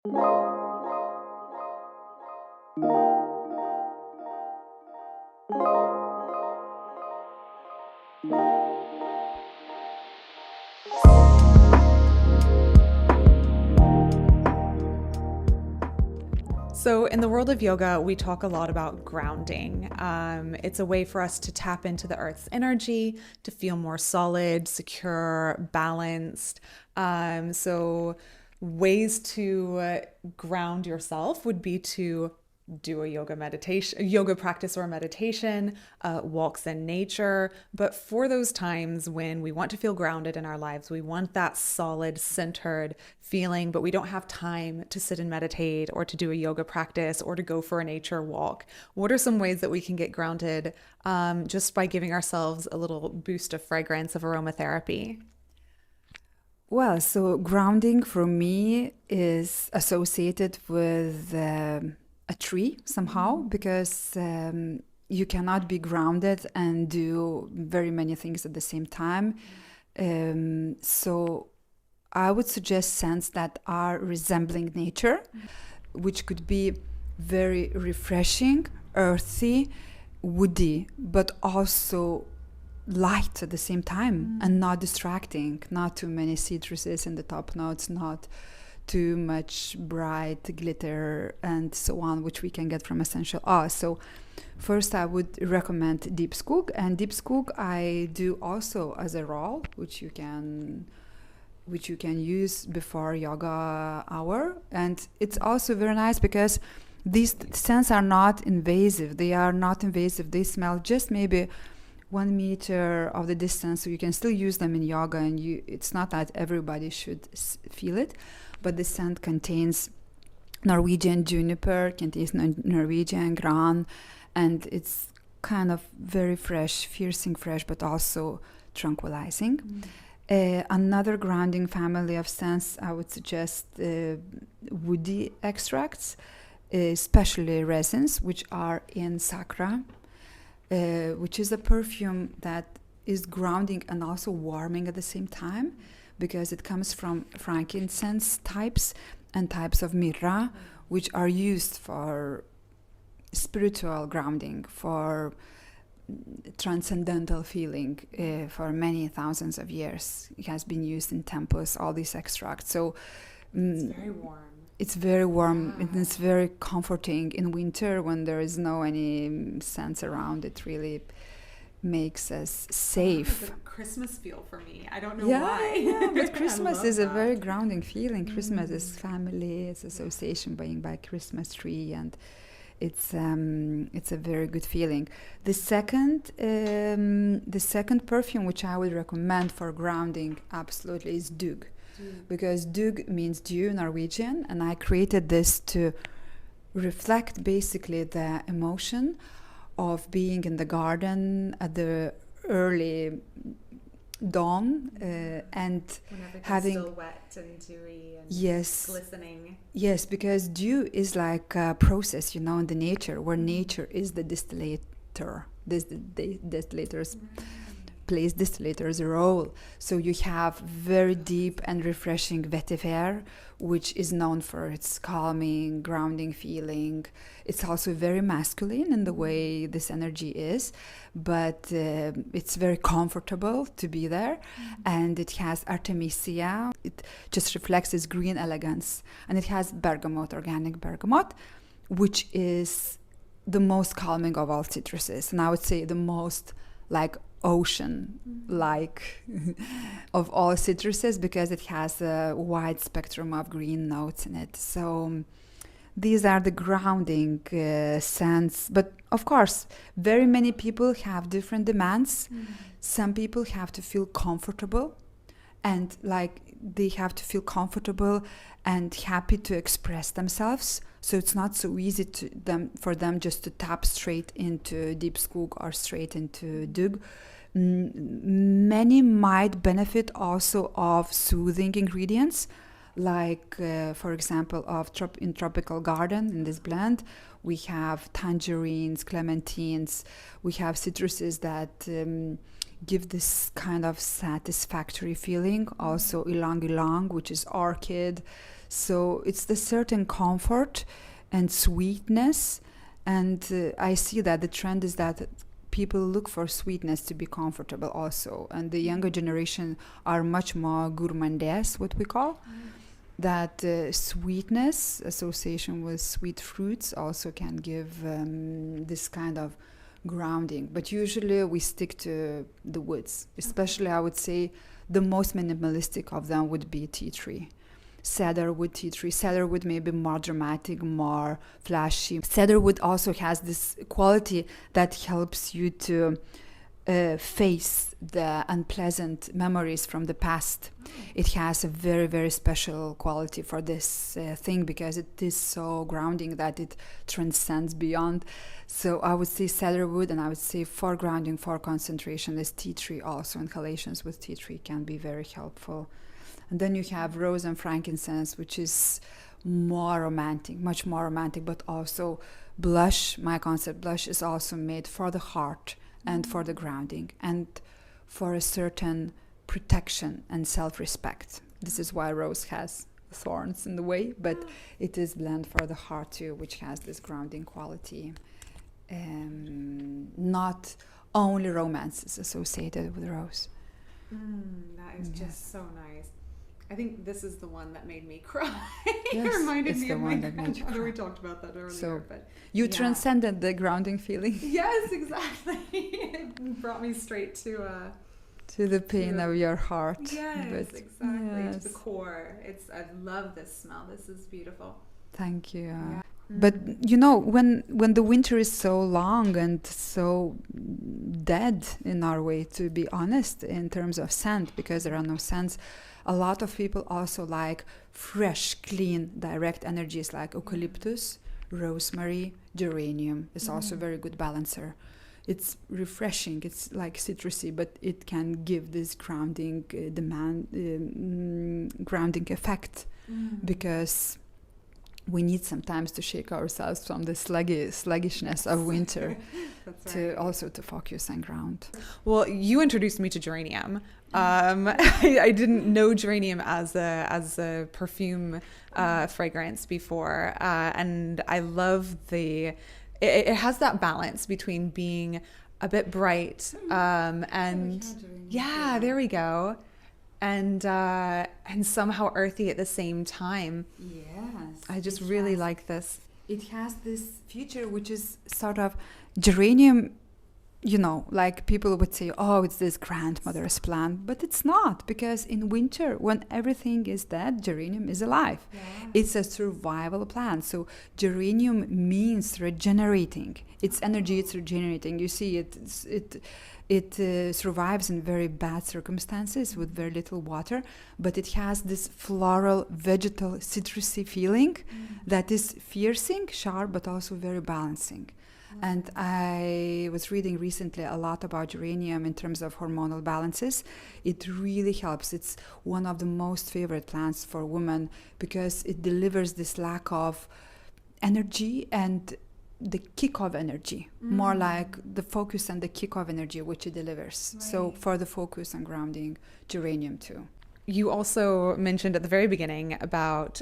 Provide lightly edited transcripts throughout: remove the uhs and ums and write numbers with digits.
So in the world of yoga, we talk a lot about grounding. It's a way for us to tap into the earth's energy, to feel more solid, secure, balanced. So ways to ground yourself would be to do a yoga practice or meditation, walks in nature. But for those times when we want to feel grounded in our lives, we want that solid, centered feeling, but we don't have time to sit and meditate or to do a yoga practice or to go for a nature walk. What are some ways that we can get grounded just by giving ourselves a little boost of fragrance of aromatherapy? Well, so grounding for me is associated with a tree somehow because you cannot be grounded and do very many things at the same time. So I would suggest scents that are resembling nature, which could be very refreshing, earthy, woody, but also light at the same time and not distracting. Not too many citruses in the top notes, not too much bright glitter and so on, which we can get from essential oils. So first I would recommend Deep Skoog, and Deep Skoog I do also as a roll, which you can use before yoga hour. And it's also very nice because these scents are not invasive. They smell just maybe 1 meter of the distance, so you can still use them in yoga, and it's not that everybody should feel it, but the scent contains Norwegian juniper, contains Norwegian gran, and it's kind of very fresh, piercing fresh, but also tranquilizing. Another grounding family of scents, I would suggest woody extracts, especially resins, which are in Sakra, which is a perfume that is grounding and also warming at the same time, because it comes from frankincense types and types of myrrh, which are used for spiritual grounding, for transcendental feeling. For many thousands of years it has been used in temples, all these extracts. So it's very warm. It's very warm and it's very comforting in winter when there is no any sense around. It really makes us safe. It's a Christmas feel for me. I don't know why. Yeah, but Christmas is a very grounding feeling. Christmas is family, it's association by Christmas tree, and it's a very good feeling. The second perfume which I would recommend for grounding absolutely is Dug. Because Dug means dew, Norwegian, and I created this to reflect basically the emotion of being in the garden at the early dawn and having still wet and dewy and glistening. Yes, because dew is like a process, in the nature, where nature is the distillator. Distillators plays distillator's role. So you have very deep and refreshing vetiver, which is known for its calming, grounding feeling. It's also very masculine in the way this energy is, but it's very comfortable to be there. And it has Artemisia. It just reflects its green elegance. And it has bergamot, organic bergamot, which is the most calming of all citruses. And I would say the most like ocean of all citruses, because it has a wide spectrum of green notes in it. So these are the grounding scents. But of course, very many people have different demands. Some people have to feel comfortable, and they have to feel comfortable and happy to express themselves. So it's not so easy for them just to tap straight into Deep Skoog or straight into Dug. Many might benefit also of soothing ingredients, like for example in Tropical Garden, in this blend we have tangerines, clementines, we have citruses that give this kind of satisfactory feeling. Also ylang ylang, which is orchid, So it's the certain comfort and sweetness. And I see that the trend is that people look for sweetness to be comfortable also. And the younger generation are much more gourmandes, what we call. That sweetness, association with sweet fruits, also can give this kind of grounding. But usually we stick to the woods. Especially, I would say, the most minimalistic of them would be tea tree. Cedarwood tea tree. Cedarwood may be more dramatic, more flashy. Cedarwood also has this quality that helps you to face the unpleasant memories from the past. It has a very, very special quality for this thing because it is so grounding that it transcends beyond. So I would say cedarwood, and I would say for grounding, for concentration, this tea tree also. Inhalations with tea tree can be very helpful. And then you have rose and frankincense, which is more romantic, much more romantic, but also blush. My concept blush is also made for the heart and for the grounding and for a certain protection and self-respect. This is why rose has thorns in the way, but it is blend for the heart too, which has this grounding quality. Not only romance is associated with rose. That is just so nice. I think this is the one that made me cry. Yes, It reminded it's me the of my one that made you grandmother. cry. We talked about that earlier. So but you yeah. transcended the grounding feeling Yes, exactly. It brought me straight to to the pain of your heart. yes, But exactly, yes. to the core. I love this smell. This is beautiful. Thank you. Yeah. But you know, when the winter is so long and so dead in our way, to be honest, in terms of scent, because there are no scents, a lot of people also like fresh, clean, direct energies like eucalyptus, rosemary, geranium is also a very good balancer. It's refreshing. It's like citrusy, but it can give this grounding grounding effect because we need sometimes to shake ourselves from the sluggishness of winter That's to right. also to focus and ground. Well, you introduced me to geranium. I didn't know geranium as a perfume fragrance before, and I love it has that balance between being a bit bright and yeah, there we go, and somehow earthy at the same time. Yes, I just really like this. it has this feature which is sort of geranium. You know, like people would say, oh, it's this grandmother's plant, but it's not, because in winter, when everything is dead, geranium is alive. Yeah. It's a survival plant. So geranium means regenerating. Its energy, it's regenerating. You see, it survives in very bad circumstances with very little water, but it has this floral, vegetal, citrusy feeling that is piercing, sharp, but also very balancing. And I was reading recently a lot about geranium in terms of hormonal balances. It really helps. It's one of the most favorite plants for women because it delivers this lack of energy and the kick of energy, more like the focus and the kick of energy which it delivers. Right. So for the focus and grounding, geranium too. You also mentioned at the very beginning about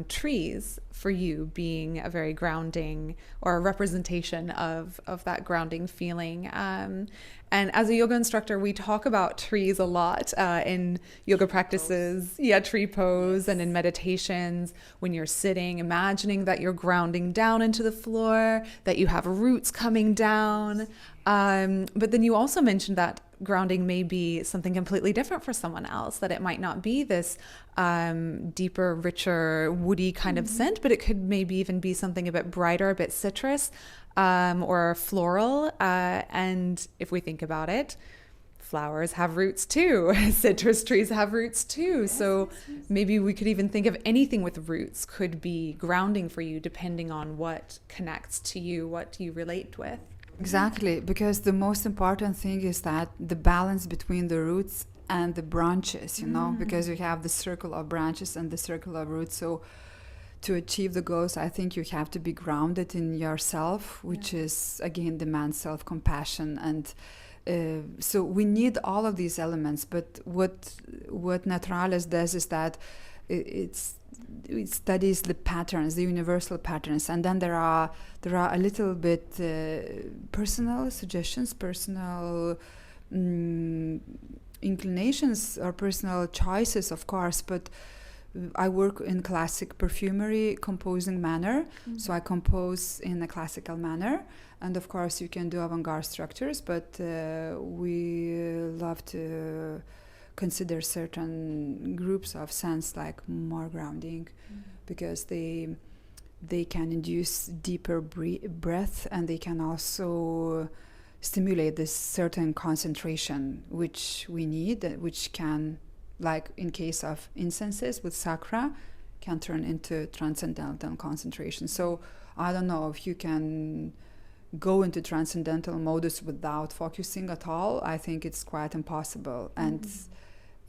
trees for you being a very grounding or a representation of that grounding feeling. And as a yoga instructor, we talk about trees a lot in yoga practices. Yeah, tree pose, and in meditations when you're sitting, imagining that you're grounding down into the floor, that you have roots coming down. But then you also mentioned that grounding may be something completely different for someone else, that it might not be this deeper, richer, woody kind of scent, but it could maybe even be something a bit brighter, a bit citrus or floral. And if we think about it, flowers have roots too. Citrus trees have roots too. So maybe we could even think of anything with roots could be grounding for you, depending on what connects to you, what you relate with. Exactly, because the most important thing is that the balance between the roots and the branches, you know, because you have the circle of branches and the circle of roots. So to achieve the goals, I think you have to be grounded in yourself, which is, again, demands self-compassion. And so we need all of these elements. But what Naturalis does is that it studies the patterns, the universal patterns, and then there are a little bit personal suggestions, personal inclinations, or personal choices, of course. But I work in classic perfumery composing manner, so I compose in a classical manner, and of course you can do avant-garde structures, but we love to consider certain groups of scents like more grounding, because they can induce deeper breath, and they can also stimulate this certain concentration which we need, which can, like in case of incenses with sakra, can turn into transcendental concentration. So I don't know if you can go into transcendental modus without focusing at all. I think it's quite impossible.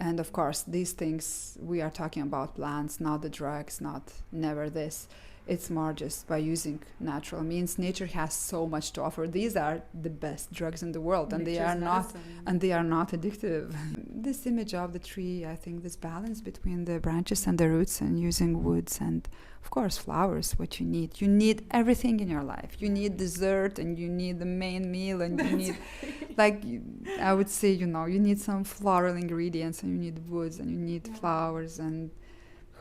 And of course, these things, we are talking about plants, not the drugs, not never this. It's more just by using natural means. Nature has so much to offer. These are the best drugs in the world, and they are not addictive. This image of the tree, I think this balance between the branches and the roots, and using woods and of course flowers, what you need. You need everything in your life. You need dessert, and you need the main meal, and you need I would say, you need some floral ingredients, and you need woods, and you need flowers and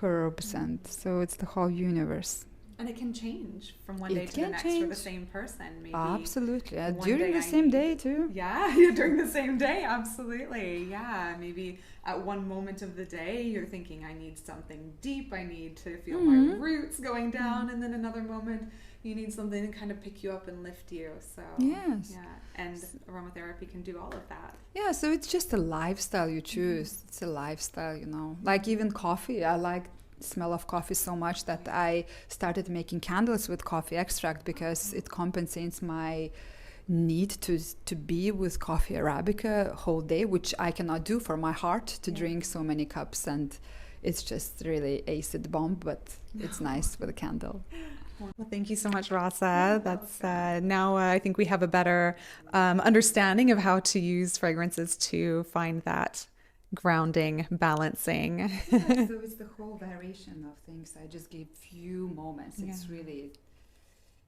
herbs, and so it's the whole universe. And it can change from one day to the next for the same person. Maybe absolutely. During the same day too. Yeah, during the same day, absolutely. Yeah, maybe at one moment of the day you're thinking, I need something deep, I need to feel my roots going down, and then another moment you need something to kind of pick you up and lift you. So yes. Yeah, and aromatherapy can do all of that. Yeah, so it's just a lifestyle you choose. It's a lifestyle, Like even coffee, I like smell of coffee so much that I started making candles with coffee extract, because it compensates my need to be with coffee arabica whole day, which I cannot do for my heart to drink so many cups, and it's just really acid bomb, but it's nice with a candle. Well, thank you so much, Rasa. That's now I think we have a better understanding of how to use fragrances to find that grounding, balancing. So it's the whole variation of things. I just gave few moments. It's really,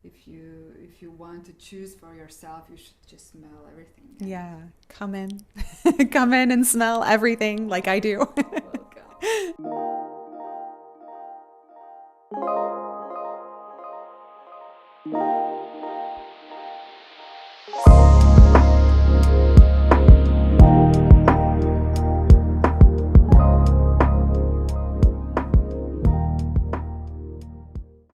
if you want to choose for yourself, you should just smell everything. Yeah, come in and smell everything like I do. Welcome.